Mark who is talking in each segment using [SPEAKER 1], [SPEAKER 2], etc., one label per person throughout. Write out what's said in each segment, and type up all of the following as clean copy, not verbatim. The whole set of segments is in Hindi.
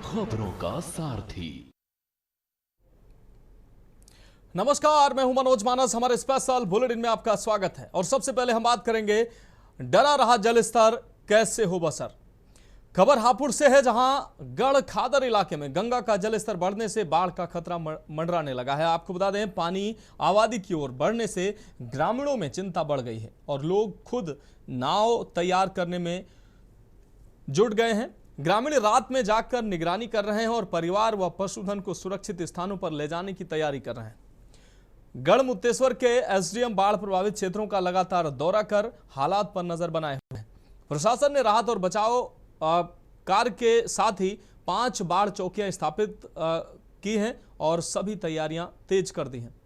[SPEAKER 1] खबरों का सारथी।
[SPEAKER 2] नमस्कार, मैं हूं मनोज मानस। हमारे स्पेशल बुलेटिन में आपका स्वागत है और सबसे पहले हम बात करेंगे डरा रहा जलस्तर कैसे हो बसर। खबर हापुड़ से है, जहां गढ़ खादर इलाके में गंगा का जलस्तर बढ़ने से बाढ़ का खतरा मंडराने लगा है। आपको बता दें, पानी आबादी की ओर बढ़ने से ग्रामीणों में चिंता बढ़ गई है और लोग खुद नाव तैयार करने में जुट गए हैं। ग्रामीण रात में जागकर निगरानी कर रहे हैं और परिवार व पशुधन को सुरक्षित स्थानों पर ले जाने की तैयारी कर रहे हैं। गढ़ मुक्तेश्वर के एसडीएम बाढ़ प्रभावित क्षेत्रों का लगातार दौरा कर हालात पर नजर बनाए हुए हैं। प्रशासन ने राहत और बचाव कार्य के साथ ही 5 बाढ़ चौकियां स्थापित की हैं और सभी तैयारियां तेज कर दी हैं।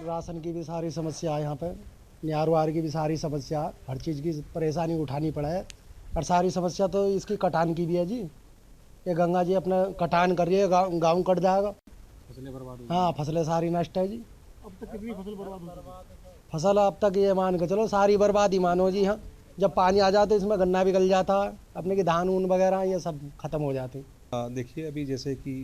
[SPEAKER 3] राशन की भी सारी समस्या है, यहाँ पे न्यार वार की भी सारी समस्या, हर चीज़ की परेशानी उठानी पड़ा है। और सारी समस्या तो इसकी कटान की भी है जी। ये गंगा जी अपना कटान कर रही है, गाँव कट जाएगा, फसलें बर्बाद। हाँ, फसलें सारी नष्ट है जी। अब तक कितनी फसल बर्बाद हो चुकी है? फसल अब तक ये मान के चलो सारी बर्बाद ही मानो जी। हाँ, जब पानी आ जाता है इसमें गन्ना भी गल जाता है, अपने की धान ऊन वगैरह ये सब खत्म हो जाते हैं।
[SPEAKER 4] देखिए, अभी जैसे कि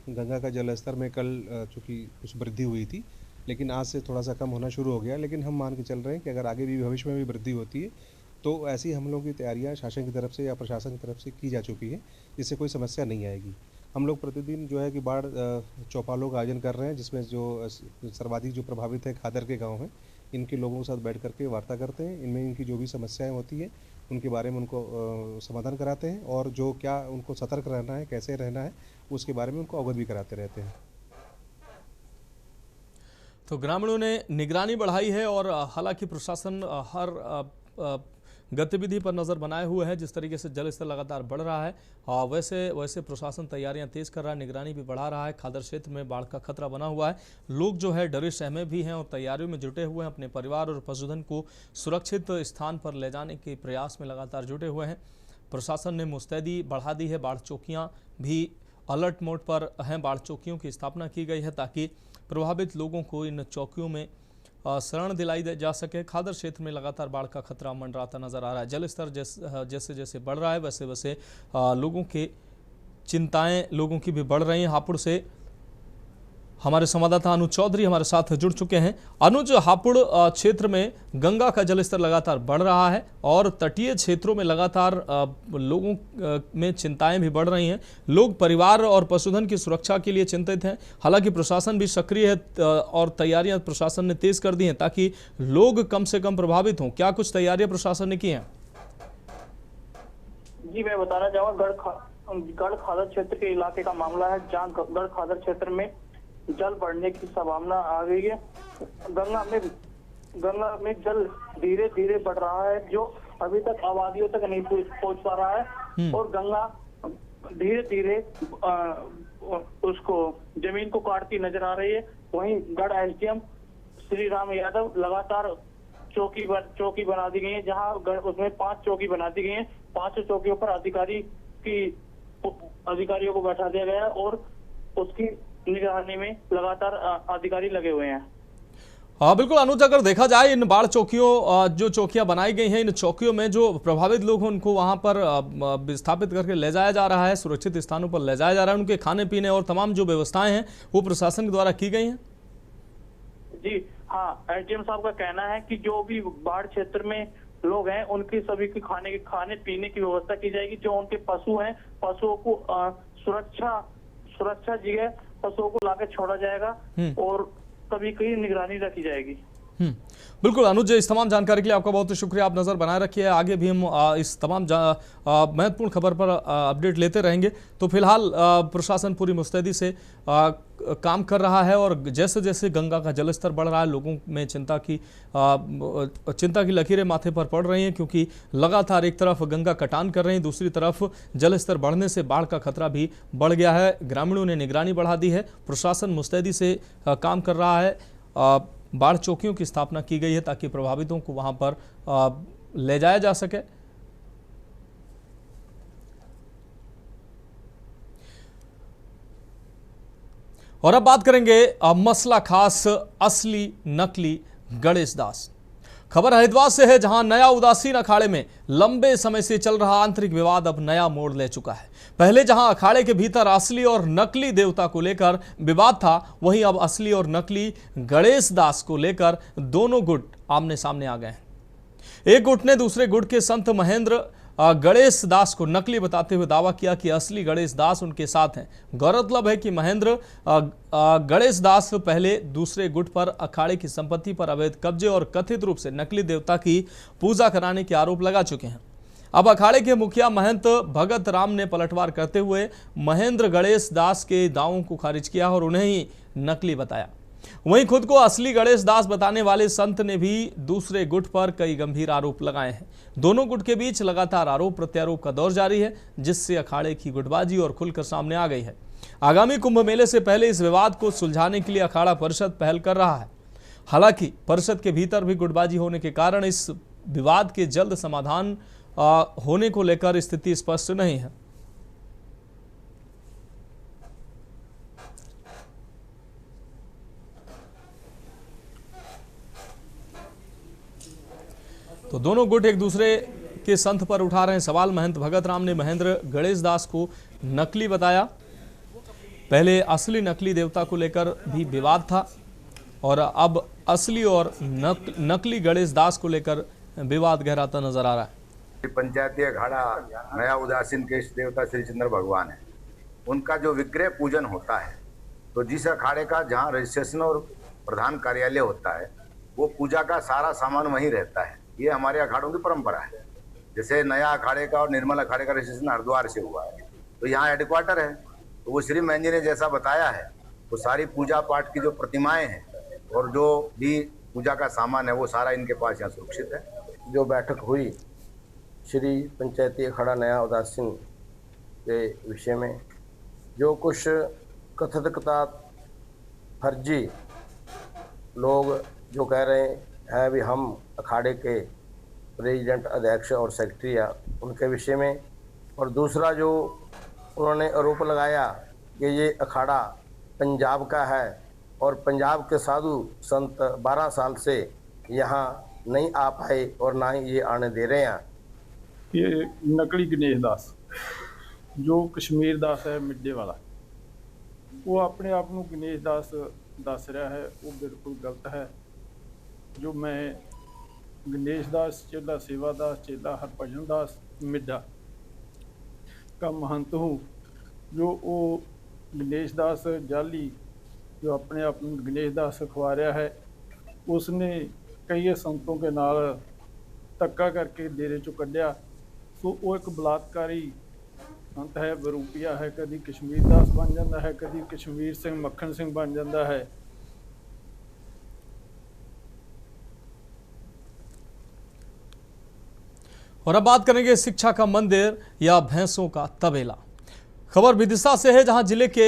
[SPEAKER 4] गंगा का जलस्तर में कल चूँकि कुछ वृद्धि हुई थी, लेकिन आज से थोड़ा सा कम होना शुरू हो गया। लेकिन हम मान के चल रहे हैं कि अगर आगे भी भविष्य में भी वृद्धि होती है तो ऐसी हम लोगों की तैयारियां शासन की तरफ से या प्रशासन की तरफ से की जा चुकी है, जिससे कोई समस्या नहीं आएगी। हम लोग प्रतिदिन जो है कि बाढ़ चौपालों का आयोजन कर रहे हैं, जिसमें जो सर्वाधिक जो प्रभावित है खादर के गाँव हैं, इनके लोगों के साथ बैठ करके वार्ता करते हैं। इनमें इनकी जो भी समस्याएँ होती है उनके बारे में उनको समाधान कराते हैं और जो क्या उनको सतर्क रहना है, कैसे रहना है, उसके बारे में उनको अवगत भी कराते रहते हैं।
[SPEAKER 2] तो ग्रामीणों ने निगरानी बढ़ाई है और हालांकि प्रशासन हर गतिविधि पर नजर बनाए हुए है। जिस तरीके से जलस्तर लगातार बढ़ रहा है, वैसे प्रशासन तैयारियां तेज कर रहा है, निगरानी भी बढ़ा रहा है। खादर क्षेत्र में बाढ़ का खतरा बना हुआ है। लोग जो है डरे सहमे भी हैं और तैयारियों में जुटे हुए हैं। अपने परिवार और पशुधन को सुरक्षित स्थान पर ले जाने के प्रयास में लगातार जुटे हुए हैं। प्रशासन ने मुस्तैदी बढ़ा दी है। बाढ़ चौकियाँ भी अलर्ट मोड पर हैं। बाढ़ चौकियों की स्थापना की गई है ताकि प्रभावित लोगों को इन चौकियों में शरण दिलाई जा सके। खादर क्षेत्र में लगातार बाढ़ का खतरा मंडराता नजर आ रहा है। जलस्तर जैसे जैसे बढ़ रहा है वैसे वैसे लोगों की चिंताएं लोगों की भी बढ़ रही हैं। हापुड़ से हमारे संवाददाता अनुज चौधरी हमारे साथ जुड़ चुके हैं। अनुज, हापुड़ क्षेत्र में गंगा का जलस्तर लगातार बढ़ रहा है और तटीय क्षेत्रों में लगातार लोगों में चिंताएं भी बढ़ रही हैं। लोग परिवार और पशुधन की सुरक्षा के लिए चिंतित हैं। हालांकि प्रशासन भी सक्रिय है और तैयारियां प्रशासन ने तेज कर दी हैं ताकि लोग कम से कम प्रभावित हों। क्या कुछ तैयारियां प्रशासन ने की हैं?
[SPEAKER 5] जी, मैं बताना चाहूँगा, गढ़ खादर क्षेत्र के इलाके का मामला है, जहाँ गढ़ खादर क्षेत्र में जल बढ़ने की संभावना आ गई है। गंगा में जल धीरे धीरे बढ़ रहा है, जो अभी तक आबादियों तक नहीं पहुंच पा रहा है और गंगा धीरे धीरे उसको जमीन को काटती नजर आ रही है। वहीं गढ़ एसडीएम श्री राम यादव लगातार चौकी बना दी गई है, जहां उसमें 5 चौकी बना दी गई है। 5 चौकियों पर अधिकारियों को बैठा दिया गया है और उसकी निगरानी में लगातार अधिकारी लगे हुए हैं।
[SPEAKER 2] हाँ बिल्कुल अनुज, अगर देखा जाए इन बाढ़ चौकियों जो चौकियां बनाई गई हैं, इन चौकियों में जो प्रभावित लोग हैं उनको वहां पर विस्थापित करके ले जाया जा रहा है, सुरक्षित स्थानों पर ले जाया जा रहा है। उनके खाने पीने और तमाम जो व्यवस्थाएं हैं वो प्रशासन के द्वारा की गई हैं।
[SPEAKER 5] जी हाँ, एसडीएम साहब का कहना है कि जो भी बाढ़ क्षेत्र में लोग हैं उनकी सभी की खाने पीने की व्यवस्था की जाएगी। जो उनके पशु हैं, पशुओं को सुरक्षा जगह पशुओं को लाकर छोड़ा जाएगा और कभी कहीं निगरानी रखी जाएगी।
[SPEAKER 2] बिल्कुल अनुज, इस तमाम जानकारी के लिए आपका बहुत शुक्रिया। आप नजर बनाए रखिए, आगे भी हम इस तमाम महत्वपूर्ण खबर पर अपडेट लेते रहेंगे। तो फिलहाल प्रशासन पूरी मुस्तैदी से काम कर रहा है और जैसे जैसे गंगा का जलस्तर बढ़ रहा है लोगों में चिंता की लकीरें माथे पर पड़ रही हैं, क्योंकि लगातार एक तरफ गंगा कटान कर रही है, दूसरी तरफ जलस्तर बढ़ने से बाढ़ का खतरा भी बढ़ गया है। ग्रामीणों ने निगरानी बढ़ा दी है, प्रशासन मुस्तैदी से काम कर रहा है। बाढ़ चौकियों की स्थापना की गई है ताकि प्रभावितों को वहां पर ले जाया जा सके। और अब बात करेंगे मसला खास असली नकली गणेश दास। खबर हरिद्वार से है, जहां नया उदासीन अखाड़े में लंबे समय से चल रहा आंतरिक विवाद अब नया मोड़ ले चुका है। पहले जहां अखाड़े के भीतर असली और नकली देवता को लेकर विवाद था, वहीं अब असली और नकली गणेश दास को लेकर दोनों गुट आमने सामने आ गए हैं। एक गुट ने दूसरे गुट के संत महेंद्र गणेश दास को नकली बताते हुए दावा किया कि असली गणेश दास उनके साथ हैं। गौरतलब है कि महेंद्र गणेश दास पहले दूसरे गुट पर अखाड़े की संपत्ति पर अवैध कब्जे और कथित रूप से नकली देवता की पूजा कराने के आरोप लगा चुके हैं। अब अखाड़े के मुखिया महंत भगत राम ने पलटवार करते हुए महेंद्र गणेश दास के दावों को खारिज किया और उन्हें ही नकली बताया। वहीं खुद को असली गणेश दास बताने वाले संत ने भी दूसरे गुट पर कई गंभीर आरोप लगाए हैं। दोनों गुट के बीच लगातार आरोप प्रत्यारोप का दौर जारी है, जिससे अखाड़े की गुटबाजी और खुलकर सामने आ गई है। आगामी कुंभ मेले से पहले इस विवाद को सुलझाने के लिए अखाड़ा परिषद पहल कर रहा है। हालांकि परिषद के भीतर भी गुटबाजी होने के कारण इस विवाद के जल्द समाधान होने को लेकर स्थिति स्पष्ट नहीं है। तो दोनों गुट एक दूसरे के संत पर उठा रहे हैं सवाल। महंत भगत राम ने महेंद्र गणेश दास को नकली बताया। पहले असली नकली देवता को लेकर भी विवाद था और अब असली और नकली गणेश दास को लेकर विवाद गहराता नजर आ रहा है।
[SPEAKER 6] पंचायती अखाड़ा नया उदासीन के इष्ट देवता श्री चंद्र भगवान है। उनका जो विग्रह पूजन होता है, तो जिस अखाड़े का जहाँ रजिस्ट्रेशन और प्रधान कार्यालय होता है, वो पूजा का सारा सामान वहीं रहता है। ये हमारे अखाड़ों की परंपरा है। जैसे नया अखाड़े का और निर्मल अखाड़े का रजिस्ट्रेशन हरिद्वार से हुआ है, तो यहाँ हेडक्वार्टर है। तो वो श्री महंत जी ने जैसा बताया है, वो सारी पूजा पाठ की जो प्रतिमाएं हैं और जो भी पूजा का सामान है, वो सारा इनके पास यहाँ सुरक्षित है।
[SPEAKER 7] जो बैठक हुई श्री पंचायती अखाड़ा नया उदासीन के विषय में, जो कुछ कथित फर्जी लोग जो कह रहे हैं भी हम अखाड़े के प्रेसिडेंट, अध्यक्ष और सेक्रेटरी या उनके विषय में, और दूसरा जो उन्होंने आरोप लगाया कि ये अखाड़ा पंजाब का है और पंजाब के साधु संत 12 साल से यहाँ नहीं आ पाए और ना ही ये आने दे रहे हैं।
[SPEAKER 8] ये नकली गणेश दास जो कश्मीर दास है मिड्डे वाला, वो अपने आप को गणेश दास दस रहा है, वो बिल्कुल गलत है। जो मैं गणेश दास चेला सेवा दास चेला हरभजन दास मिड्डा का महंत हूँ, जो वो गणेश दास जाली जो अपने आप गणेश दास खवा रहा है, उसने कई संतों के नाल धक्का करके डेरे चो कढ़िया। सो वो एक बलात्कारी संत है, बरूपिया है। कभी कश्मीर दास बन जाता है, कभी कश्मीर सिंह मक्खन सिंह बन जाता है।
[SPEAKER 2] और अब बात करेंगे शिक्षा का मंदिर या भैंसों का तबेला। खबर विदिशा से है, जहां जिले के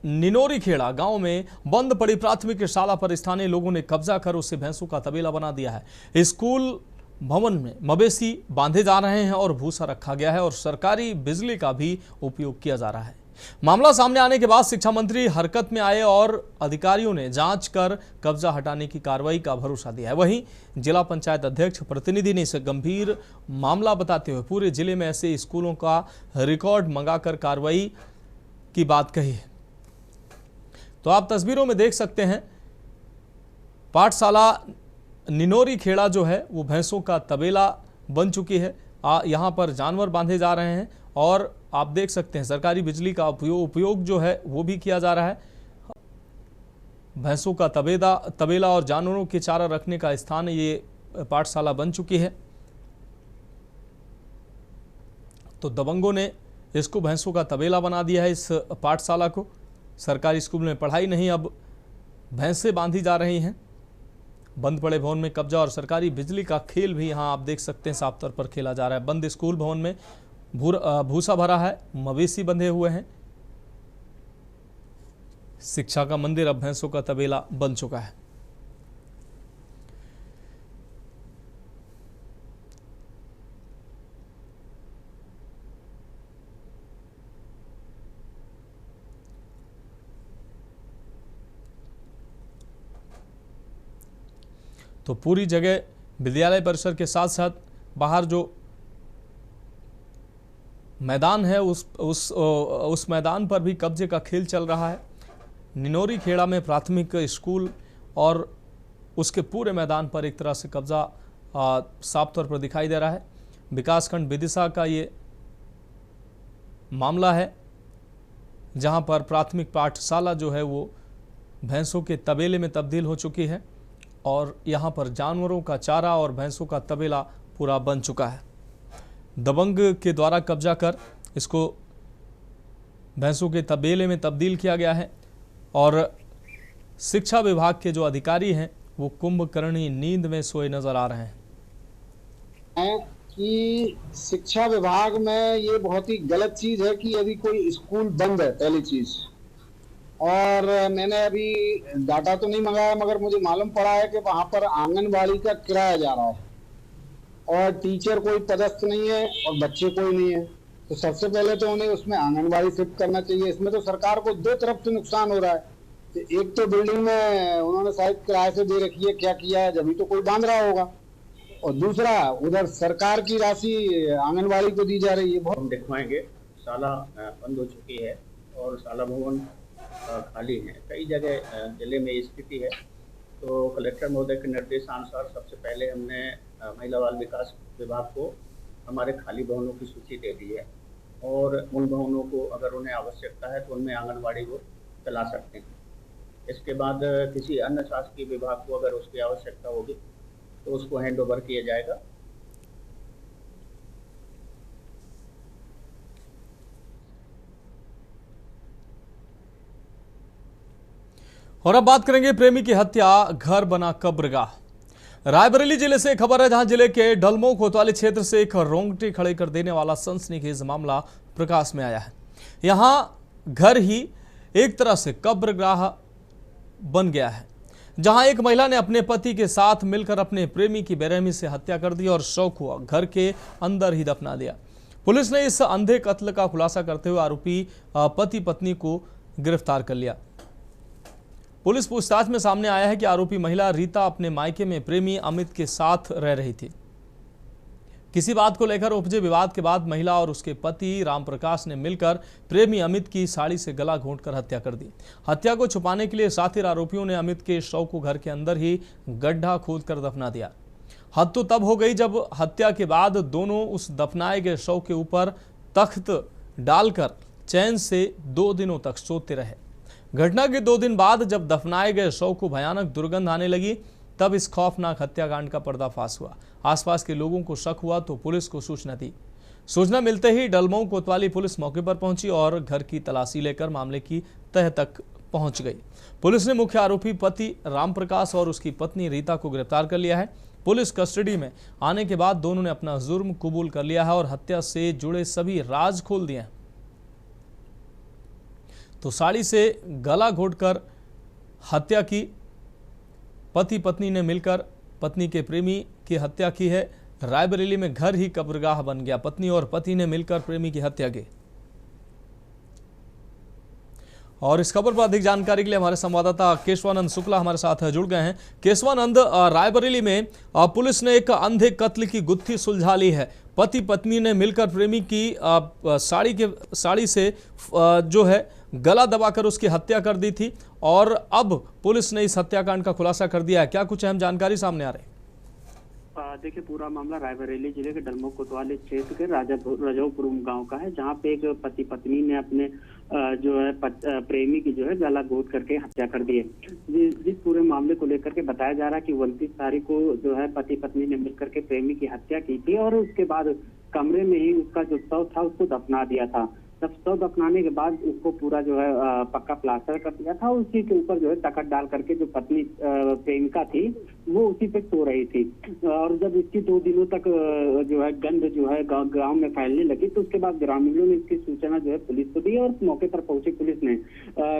[SPEAKER 2] निनोरी खेड़ा गांव में बंद पड़ी प्राथमिक शाला पर स्थानीय लोगों ने कब्जा कर उसे भैंसों का तबेला बना दिया है। स्कूल भवन में मवेशी बांधे जा रहे हैं और भूसा रखा गया है और सरकारी बिजली का भी उपयोग किया जा रहा है। मामला सामने आने के बाद शिक्षा मंत्री हरकत में आए और अधिकारियों ने जांच कर कब्जा हटाने की कार्रवाई का भरोसा दिया है। वहीं जिला पंचायत अध्यक्ष प्रतिनिधि ने इसे गंभीर मामला बताते हुए पूरे जिले में ऐसे स्कूलों का रिकॉर्ड मंगाकर कार्रवाई की बात कही है। तो आप तस्वीरों में देख सकते हैं, पाठशाला निनोरी खेड़ा जो है वो भैंसों का तबेला बन चुकी है। यहाँ पर जानवर बांधे जा रहे हैं और आप देख सकते हैं सरकारी बिजली का उपयोग जो है वो भी किया जा रहा है। भैंसों का तबेला और जानवरों के चारा रखने का स्थान ये पाठशाला बन चुकी है। तो दबंगों ने इसको भैंसों का तबेला बना दिया है। इस पाठशाला को सरकारी स्कूल में पढ़ाई नहीं, अब भैंसें बांधी जा रही हैं। बंद पड़े भवन में कब्जा और सरकारी बिजली का खेल भी यहाँ आप देख सकते हैं साफ तौर पर खेला जा रहा है। बंद स्कूल भवन में भूसा भरा है, मवेशी बंधे हुए हैं। शिक्षा का मंदिर अब भैंसों का तबेला बन चुका है। तो पूरी जगह विद्यालय परिसर के साथ साथ बाहर जो मैदान है उस मैदान पर भी कब्जे का खेल चल रहा है। निनोरी खेड़ा में प्राथमिक स्कूल और उसके पूरे मैदान पर एक तरह से कब्जा साफ तौर पर दिखाई दे रहा है। विकासखंड विदिशा का ये मामला है जहां पर प्राथमिक पाठशाला जो है वो भैंसों के तबेले में तब्दील हो चुकी है और यहां पर जानवरों का चारा और भैंसों का तबेला पूरा बन चुका है। दबंग के द्वारा कब्जा कर इसको भैंसों के तबेले में तब्दील किया गया है और शिक्षा विभाग के जो अधिकारी हैं वो कुंभकर्णी नींद में सोए नजर आ रहे हैं।
[SPEAKER 9] कि शिक्षा विभाग में ये बहुत ही गलत चीज है कि यदि कोई स्कूल बंद है, पहली चीज, और मैंने अभी डाटा तो नहीं मंगाया मगर मुझे मालूम पड़ा है कि वहां पर आंगनबाड़ी का किराया जा रहा है और टीचर कोई पदस्थ नहीं है और बच्चे कोई नहीं है, तो सबसे पहले तो उन्हें उसमें आंगनबाड़ी शिफ्ट करना चाहिए। इसमें तो सरकार को दो तरफ से नुकसान हो रहा है। एक तो बिल्डिंग में उन्होंने शायद किराए से दे रखी है, क्या किया है, जब भी तो कोई बांध रहा होगा, और दूसरा उधर सरकार की राशि आंगनबाड़ी को दी जा रही है।
[SPEAKER 10] हम दिखवाएंगे, शाला बंद हो चुकी है और शाला भवन खाली है, कई जगह जिले में स्थिति है। तो कलेक्टर महोदय के निर्देशानुसार सबसे पहले हमने महिला बाल विकास विभाग को हमारे खाली भवनों की सूची दे दी है और उन भवनों को अगर उन्हें आवश्यकता है तो उनमें आंगनबाड़ी वो चला सकते हैं। इसके बाद किसी अन्य शासकीय विभाग को अगर उसकी आवश्यकता होगी तो उसको हैंड ओवर किया जाएगा।
[SPEAKER 2] और अब बात करेंगे प्रेमी की हत्या, घर बना कब्रगाह। रायबरेली जिले से खबर है, जहां जिले के डलमो कोतवाली क्षेत्र से एक रोंगटे खड़े कर देने वाला सनसनीखेज मामला प्रकाश में आया है। यहां घर ही एक तरह से कब्रगाह बन गया है, जहां एक महिला ने अपने पति के साथ मिलकर अपने प्रेमी की बेरहमी से हत्या कर दी और शव को घर के अंदर ही दफना दिया। पुलिस ने इस अंधे कत्ल का खुलासा करते हुए आरोपी पति पत्नी को गिरफ्तार कर लिया। पुलिस पूछताछ में सामने आया है कि आरोपी महिला रीता अपने मायके में प्रेमी अमित के साथ रह रही थी। किसी बात को लेकर उपजे विवाद के बाद महिला और उसके पति रामप्रकाश ने मिलकर प्रेमी अमित की साड़ी से गला घोंटकर हत्या कर दी। हत्या को छुपाने के लिए साथी आरोपियों ने अमित के शव को घर के अंदर ही गड्ढा खोदकर दफना दिया। हद तो तब हो गई जब हत्या के बाद दोनों उस दफनाए गए शव के ऊपर तख्त डालकर चैन से 2 दिनों तक सोते रहे। घटना के 2 दिन बाद जब दफनाए गए शव को भयानक दुर्गंध आने लगी, तब इस खौफनाक हत्याकांड का पर्दाफाश हुआ। आसपास के लोगों को शक हुआ तो पुलिस को सूचना दी। सूचना मिलते ही डलमऊ कोतवाली पुलिस मौके पर पहुंची और घर की तलाशी लेकर मामले की तह तक पहुंच गई। पुलिस ने मुख्य आरोपी पति रामप्रकाश और उसकी पत्नी रीता को गिरफ्तार कर लिया है। पुलिस कस्टडी में आने के बाद दोनों ने अपना जुर्म कबूल कर लिया है और हत्या से जुड़े सभी राज खोल दिए हैं। तो साड़ी से गला घोंटकर हत्या की, पति पत्नी ने मिलकर पत्नी के प्रेमी की हत्या की है। रायबरेली में घर ही कब्रगाह बन गया। पत्नी और पति ने मिलकर प्रेमी की हत्या की। और इस खबर पर अधिक जानकारी के लिए हमारे संवाददाता केशवानंद शुक्ला हमारे साथ जुड़ गए हैं। केशवानंद, रायबरेली में पुलिस ने एक अंधे कत्ल की गुत्थी सुलझा ली है। पति पत्नी ने मिलकर प्रेमी की साड़ी से जो है गला दबाकर उसकी हत्या कर दी थी और अब पुलिस ने इस हत्याकांड का खुलासा कर दिया है। क्या कुछ अहम जानकारी सामने आ रही है?
[SPEAKER 11] देखिए, पूरा मामला रायबरेली जिले के डलमऊ कोतवाली क्षेत्र के राजापुर गांव का है, जहां पे एक पति पत्नी ने अपने जो है प्रेमी की जो है गला घोंट करके हत्या कर दी है। जिस पूरे मामले को लेकर के बताया जा रहा है कि 29 तारीख को जो है पति पत्नी ने मिलकर के प्रेमी की हत्या की थी और उसके बाद कमरे में ही उसका जो शव था उसको दफना दिया था। जब शव दफनाने के बाद उसको पूरा जो है पक्का प्लास्टर कर दिया था। उसी के ऊपर जो है तखत डाल करके जो पत्नी प्रेमिका थी वो उसी पे सो रही थी और जब इसकी 2 दिनों तक जो है गंध जो है गांव में फैलने लगी तो उसके बाद ग्रामीणों ने इसकी सूचना जो है पुलिस को दी और मौके पर पहुंची पुलिस ने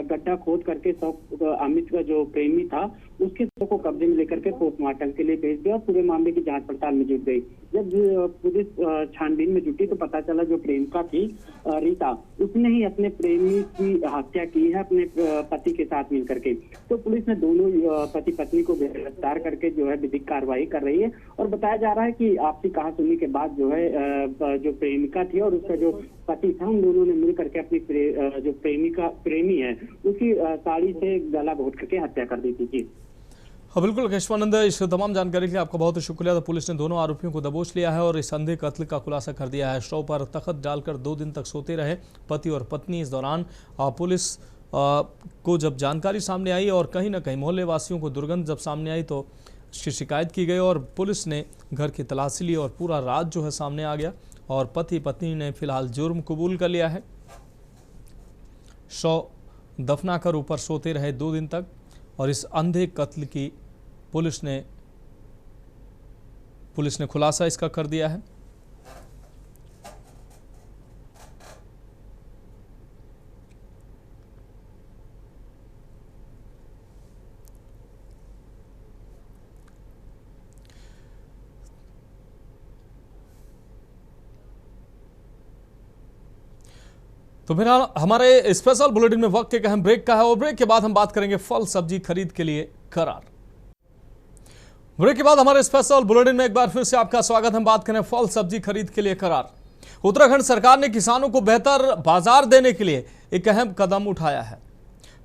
[SPEAKER 11] गड्ढा खोद करके शव अमित का जो प्रेमी था उसके शव को कब्जे में लेकर के पोस्टमार्टम के लिए भेज दिया और पूरे मामले की जांच पड़ताल में जुट गई। जब पुलिस छानबीन में जुटी तो पता चला जो प्रेमिका थी रीता, उसने ही अपने प्रेमी की हत्या की है अपने पति के साथ मिलकर के। तो पुलिस ने दोनों पति पत्नी को गिरफ्तार करके करके जो है विधिक कार्रवाई कर रही है। और बताया जा रहा है कि आपसी कहासुनी के बाद जो है जो प्रेमिका थी और उसका जो पति था, उन दोनों ने मिल करके अपनी जो प्रेमी है उसकी साड़ी से गला घोट करके हत्या कर दी थी। जी
[SPEAKER 2] हाँ बिल्कुल केशवानंद, इस तमाम जानकारी के लिए आपका बहुत शुक्रिया। तो पुलिस ने दोनों आरोपियों को दबोच लिया है और इस अंधे कत्ल का खुलासा कर दिया है। शव पर तख्त डालकर 2 दिन तक सोते रहे पति और पत्नी। इस दौरान पुलिस को जब जानकारी सामने आई और कहीं ना कहीं मोहल्ले वासियों को दुर्गंध जब सामने आई तो इसकी शिकायत की गई और पुलिस ने घर की तलाशी ली और पूरा राज जो है सामने आ गया और पति पत्नी ने फिलहाल जुर्म कबूल कर लिया है। शव दफनाकर ऊपर सोते रहे 2 दिन तक और इस अंधे कत्ल की पुलिस ने खुलासा इसका कर दिया है। तो फिलहाल हमारे स्पेशल बुलेटिन में वक्त एक अहम ब्रेक का है और ब्रेक के बाद हम बात करेंगे फल सब्जी खरीद के लिए करार। ब्रेक के बाद हमारे स्पेशल बुलेटिन में एक बार फिर से आपका स्वागत। हम बात करें फल सब्जी खरीद के लिए करार। उत्तराखंड सरकार ने किसानों को बेहतर बाजार देने के लिए एक अहम कदम उठाया है।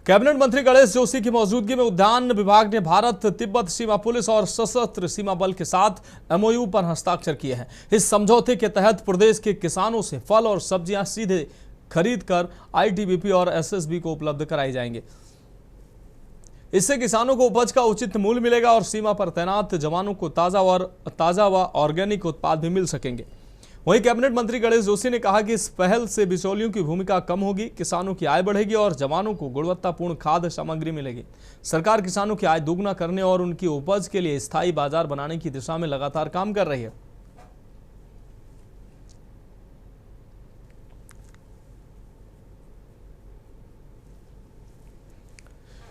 [SPEAKER 2] कैबिनेट मंत्री गणेश जोशी की मौजूदगी में उद्यान विभाग ने भारत तिब्बत सीमा पुलिस और सशस्त्र सीमा बल के साथ MOU पर हस्ताक्षर किए हैं। इस समझौते के तहत प्रदेश के किसानों से फल और सब्जियां सीधे खरीद कर ITBP और SSB को उपलब्ध कराई जाएंगे। इससे किसानों को उपज का उचित मूल्य मिलेगा और सीमा पर तैनात जवानों को ताजा व ऑर्गेनिक उत्पाद भी मिल सकेंगे। वहीं कैबिनेट मंत्री गणेश जोशी ने कहा कि इस पहल से बिचौलियों की भूमिका कम होगी, किसानों की आय बढ़ेगी और जवानों को गुणवत्तापूर्ण खाद्य सामग्री मिलेगी। सरकार किसानों की आय दोगुना करने और उनकी उपज के लिए स्थायी बाजार बनाने की दिशा में लगातार काम कर रही है।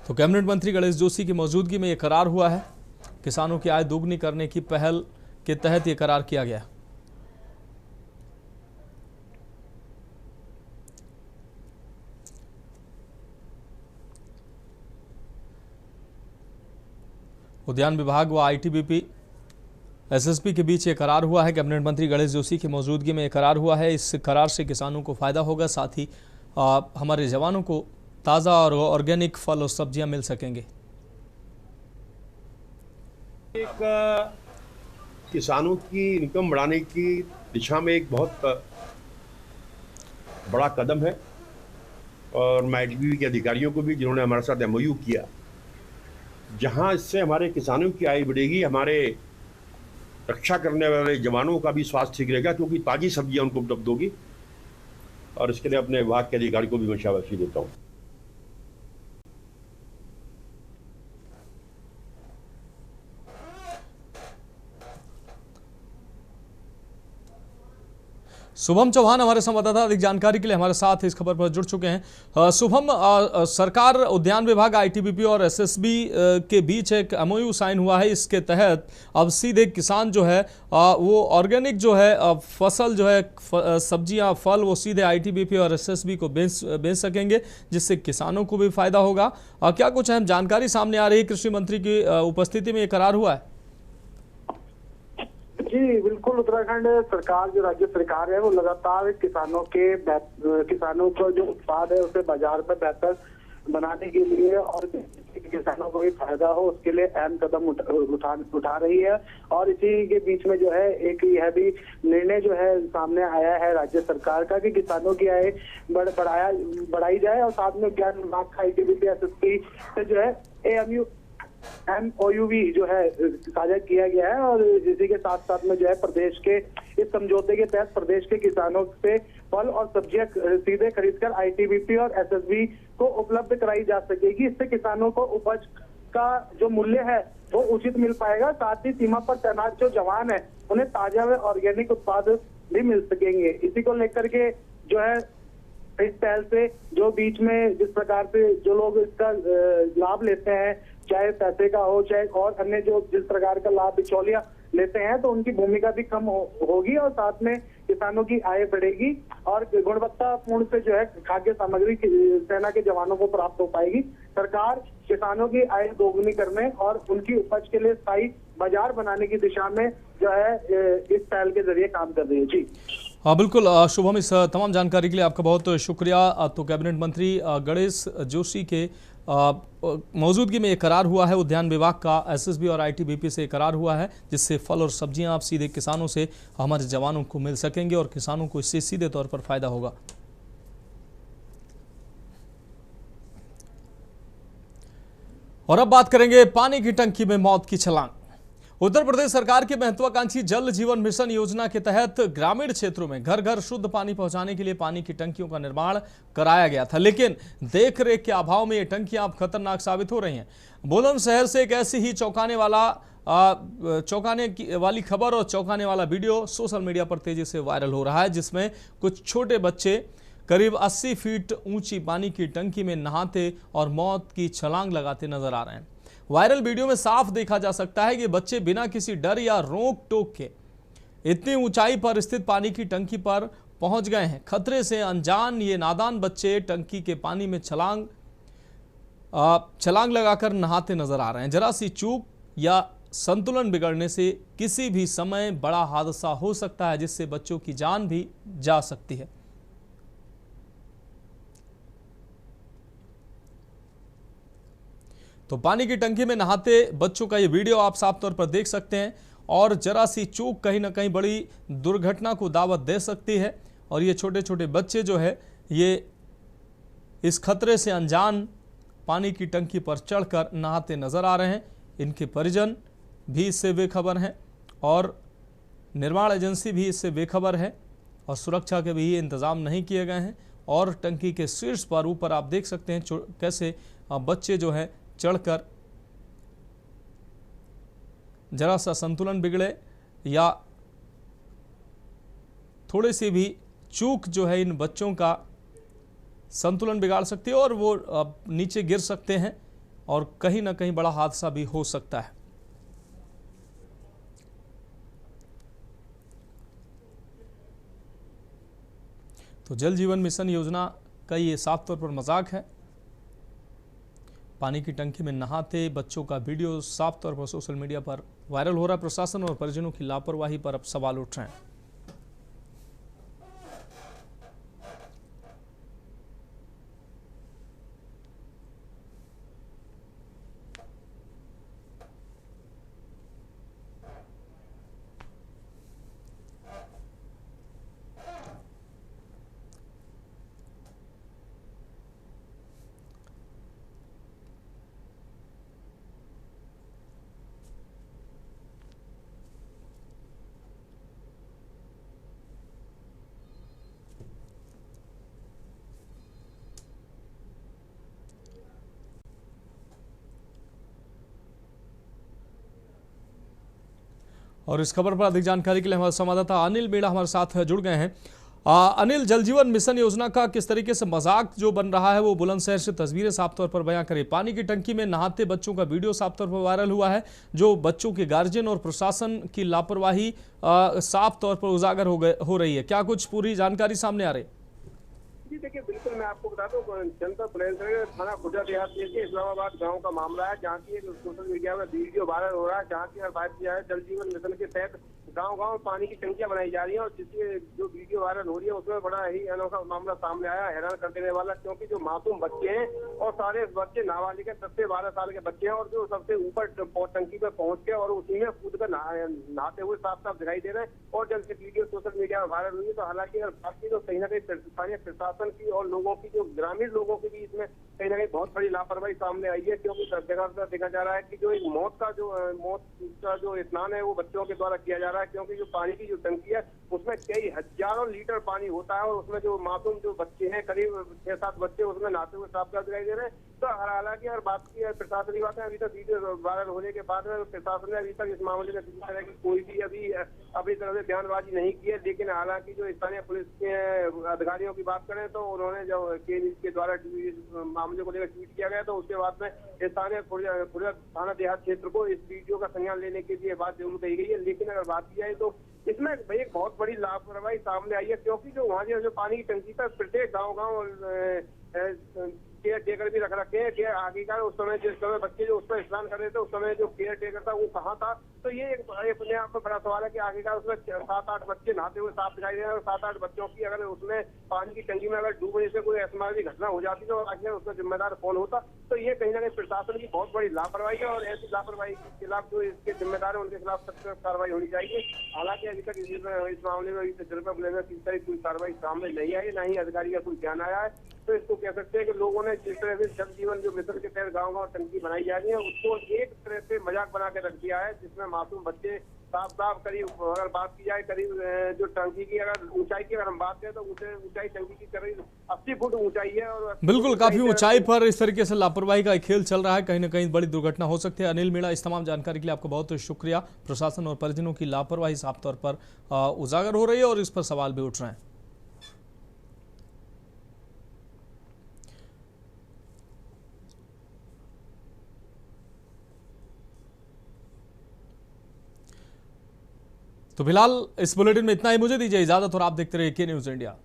[SPEAKER 2] तो कैबिनेट मंत्री गणेश जोशी की मौजूदगी में यह करार हुआ है। किसानों की आय दोगुनी करने की पहल के तहत यह करार किया गया। उद्यान विभाग व ITBP SSB के बीच यह करार हुआ है। कैबिनेट मंत्री गणेश जोशी की मौजूदगी में यह करार हुआ है। इस करार से किसानों को फायदा होगा, साथ ही हमारे जवानों को ताज़ा और ऑर्गेनिक फल और सब्जियां मिल सकेंगे।
[SPEAKER 12] एक किसानों की इनकम बढ़ाने की दिशा में एक बहुत बड़ा कदम है और मैं ITBP के अधिकारियों को भी, जिन्होंने हमारे साथ MOU किया, जहां इससे हमारे किसानों की आय बढ़ेगी, हमारे रक्षा करने वाले जवानों का भी स्वास्थ्य ठीक रहेगा क्योंकि ताज़ी सब्जियां उनको उपलब्ध होगी। और इसके लिए अपने विभाग के अधिकारी को भी मैं शाबाशी देता हूँ।
[SPEAKER 2] शुभम चौहान हमारे संवाददाता अधिक जानकारी के लिए हमारे साथ इस खबर पर जुड़ चुके हैं। शुभम, सरकार उद्यान विभाग ITBP और SSB के बीच एक MOU साइन हुआ है। इसके तहत अब सीधे किसान जो है वो ऑर्गेनिक जो है फसल जो है सब्जियां फल वो सीधे ITBP और SSB को बेच सकेंगे, जिससे किसानों को भी फायदा होगा। क्या कुछ अहम जानकारी सामने आ रही है? कृषि मंत्री की उपस्थिति में ये करार हुआ है।
[SPEAKER 5] जी बिल्कुल, उत्तराखंड सरकार जो राज्य सरकार है वो लगातार किसानों को जो उत्पाद है उसे बाजार में बेहतर बनाने के लिए और किसानों को भी फायदा हो उसके लिए अहम कदम उठा रही है। और इसी के बीच में जो है एक यह भी निर्णय जो है सामने आया है राज्य सरकार का कि किसानों की आय बढ़ाई जाए और साथ में उद्यान विभाग का ITBP SSB से जो है MOU भी जो है साझा किया गया है। और इसी के साथ साथ में जो है प्रदेश के इस समझौते के तहत प्रदेश के किसानों से फल और सब्जियां सीधे खरीदकर ITBP और SSB को उपलब्ध कराई जा सकेगी। इससे किसानों को उपज का जो मूल्य है वो उचित मिल पाएगा, साथ ही सीमा पर तैनात जो जवान है उन्हें ताजा व ऑर्गेनिक उत्पाद भी मिल सकेंगे। इसी को लेकर के जो है इस पहल से जो बीच में जिस प्रकार से जो लोग इसका लाभ लेते हैं, चाहे पैसे का हो चाहे और अन्य जो जिस प्रकार का लाभ बिचौलिया लेते हैं, तो उनकी भूमिका भी कम होगी और साथ में किसानों की आय बढ़ेगी और गुणवत्तापूर्ण से जो है खाद्य सामग्री सेना के जवानों को प्राप्त हो पाएगी।
[SPEAKER 13] सरकार किसानों की आय दोगुनी करने और उनकी उपज के लिए स्थायी बाजार बनाने की दिशा में जो है इस पहल के जरिए काम कर रही है। जी
[SPEAKER 2] हाँ बिल्कुल शुभम, इस तमाम जानकारी के लिए आपका बहुत शुक्रिया। तो कैबिनेट मंत्री गणेश जोशी के मौजूदगी में एक करार हुआ है, उद्यान विभाग का एसएसबी और आईटीबीपी से करार हुआ है, जिससे फल और सब्जियां आप सीधे किसानों से हमारे जवानों को मिल सकेंगे और किसानों को इससे सीधे तौर पर फायदा होगा। और अब बात करेंगे पानी की टंकी में मौत की छलांग। उत्तर प्रदेश सरकार की महत्वाकांक्षी जल जीवन मिशन योजना के तहत ग्रामीण क्षेत्रों में घर घर शुद्ध पानी पहुंचाने के लिए पानी की टंकियों का निर्माण कराया गया था, लेकिन देखरेख के अभाव में ये टंकियां अब खतरनाक साबित हो रही हैं। बुलंदशहर से एक ऐसी ही चौंकाने वाली खबर और चौंकाने वाला वीडियो सोशल मीडिया पर तेजी से वायरल हो रहा है, जिसमें कुछ छोटे बच्चे करीब 80 फीट ऊंची पानी की टंकी में नहाते और मौत की छलांग लगाते नजर आ रहे हैं। वायरल वीडियो में साफ देखा जा सकता है कि बच्चे बिना किसी डर या रोक टोक के इतनी ऊंचाई पर स्थित पानी की टंकी पर पहुंच गए हैं। खतरे से अनजान ये नादान बच्चे टंकी के पानी में छलांग लगाकर नहाते नजर आ रहे हैं। जरा सी चूक या संतुलन बिगड़ने से किसी भी समय बड़ा हादसा हो सकता है, जिससे बच्चों की जान भी जा सकती है। तो पानी की टंकी में नहाते बच्चों का ये वीडियो आप साफ तौर पर देख सकते हैं और जरा सी चूक कहीं ना कहीं बड़ी दुर्घटना को दावत दे सकती है। और ये छोटे छोटे बच्चे जो है ये इस खतरे से अनजान पानी की टंकी पर चढ़कर नहाते नजर आ रहे हैं। इनके परिजन भी इससे बेखबर हैं और निर्माण एजेंसी भी इससे बेखबर है और सुरक्षा के भी इंतजाम नहीं किए गए हैं। और टंकी के शीर्ष पर ऊपर आप देख सकते हैं कैसे बच्चे जो है चढ़कर जरा सा संतुलन बिगड़े या थोड़ी सी भी चूक जो है इन बच्चों का संतुलन बिगाड़ सकती है और वो नीचे गिर सकते हैं और कहीं ना कहीं बड़ा हादसा भी हो सकता है। तो जल जीवन मिशन योजना का ये साफ तौर पर मजाक है। पानी की टंकी में नहाते बच्चों का वीडियो साफ तौर पर सोशल मीडिया पर वायरल हो रहा है। प्रशासन और परिजनों की लापरवाही पर अब सवाल उठ रहे हैं। और इस खबर पर अधिक जानकारी के लिए हमारे संवाददाता अनिल मीणा हमारे साथ जुड़ गए हैं। अनिल, जल जीवन मिशन योजना का किस तरीके से मजाक जो बन रहा है वो बुलंदशहर से तस्वीरें साफ तौर पर बयां करें। पानी की टंकी में नहाते बच्चों का वीडियो साफ तौर पर वायरल हुआ है, जो बच्चों के गार्जियन और प्रशासन की लापरवाही साफ तौर पर उजागर हो रही है। क्या कुछ पूरी जानकारी सामने आ रही?
[SPEAKER 14] जी देखिए, बिल्कुल मैं आपको बता दूं, जनता बुलंदशहर थाना खुर्जा देहात के इस्लामाबाद गांव का मामला है, जहां की एक सोशल मीडिया में वीडियो वायरल हो रहा है, जहां की हर बात किया है जल जीवन मिशन के तहत गांव-गांव पानी की टंकियां बनाई जा रही हैं। और जिसकी जो वीडियो वायरल हो रही है उसमें बड़ा ही अनोखा मामला सामने आया, हैरान कर देने वाला, क्योंकि जो मासूम बच्चे हैं और सारे बच्चे नाबालिग 10 से 12 साल के बच्चे हैं और जो सबसे ऊपर टंकी पर पहुंच के और उसी में कूद कर नहाते हुए साफ साफ दिखाई दे रहे हैं। और जब से वीडियो सोशल मीडिया में वायरल हुई तो हालांकि अगर बात की तो कहीं ना कहीं स्थानीय प्रशासन की और लोगों की, जो ग्रामीण लोगों की भी इसमें कहीं ना कहीं बहुत बड़ी लापरवाही सामने आई है, क्योंकि देखा जा रहा है कि जो एक मौत का जो स्नान है वो बच्चों के द्वारा किया जा रहा है, क्योंकि जो पानी की जो टंकी है उसमें कई हजारों लीटर पानी होता है और उसमें जो मासूम जो बच्चे हैं करीब 6-7 बच्चे उसमें नहाते हुए साफ साफ दिखाई दे रहे हैं। तो हालांकि अगर बात की है प्रशासन की बात है, अभी तक वीडियो वायरल होने के बाद में प्रशासन ने अभी तक इस मामले में किसी तरह की कोई भी अभी तरह से बयानबाजी नहीं की है। लेकिन हालांकि जो स्थानीय पुलिस के अधिकारियों की बात करें तो उन्होंने जो के द्वारा मामले को लेकर ट्वीट किया गया तो उसके बाद में स्थानीय खुर्जा थाना देहात क्षेत्र को इस वीडियो का संज्ञान लेने के लिए बात जरूर कही गई है। लेकिन अगर बात की जाए तो इसमें भाई एक बहुत बड़ी लापरवाही सामने आई है, क्योंकि जो वहाँ जो पानी की टंकी पर प्रत्येक गाँव केयर टेकर भी रख रखे हैं कि आखिरकार उस समय जिस समय बच्चे जो उस पर स्नान कर रहे थे उस समय जो केयर टेकर था वो कहाँ था। तो ये एक अपने आप में बड़ा सवाल है कि आखिरकार उसमें 7-8 बच्चे नहाते हुए साफ दिखाई दे रहे हैं और 7-8 बच्चों की अगर उसमें पानी की टंकी में अगर डूबने से कोई ऐसी घटना हो जाती तो आखिर उसका जिम्मेदार कौन होता। तो ये कहीं ना कहीं प्रशासन की बहुत बड़ी लापरवाही है और ऐसी लापरवाही के खिलाफ जो इसके जिम्मेदार है उनके खिलाफ सख्त कार्रवाई होनी चाहिए। हालांकि अभी तक इस मामले में अभी तजुर्बा मिलने में किसी तरह कोई कार्रवाई सामने नहीं आई, ना ही अधिकारी का कोई ध्यान आया है। तो इसको कह सकते हैं कि लोगों ने जिस तरह से जल जीवन जो मिशन के तहत गाँव गाँव टंकी बनाई जा रही है उसको एक तरह से मजाक बना के रख दिया है, जिसमें मासूम बच्चे साफ करीब अगर बात की जाए करीब जो टंकी की अगर ऊंचाई की अगर हम बात करें तो ऊंचाई टंकी की करीब 80 फुट ऊंचाई है और
[SPEAKER 2] बिल्कुल काफी ऊंचाई पर इस तरीके से लापरवाही का खेल चल रहा है, कहीं ना कहीं बड़ी दुर्घटना हो सकती है। अनिल मीणा, इस तमाम जानकारी के लिए आपको बहुत शुक्रिया। प्रशासन और परिजनों की लापरवाही साफ तौर पर उजागर हो रही है और इस पर सवाल भी उठ रहे हैं। तो फिलहाल इस बुलेटिन में इतना ही, मुझे दीजिए इजाजत और आप देखते रहिए के न्यूज़ इंडिया।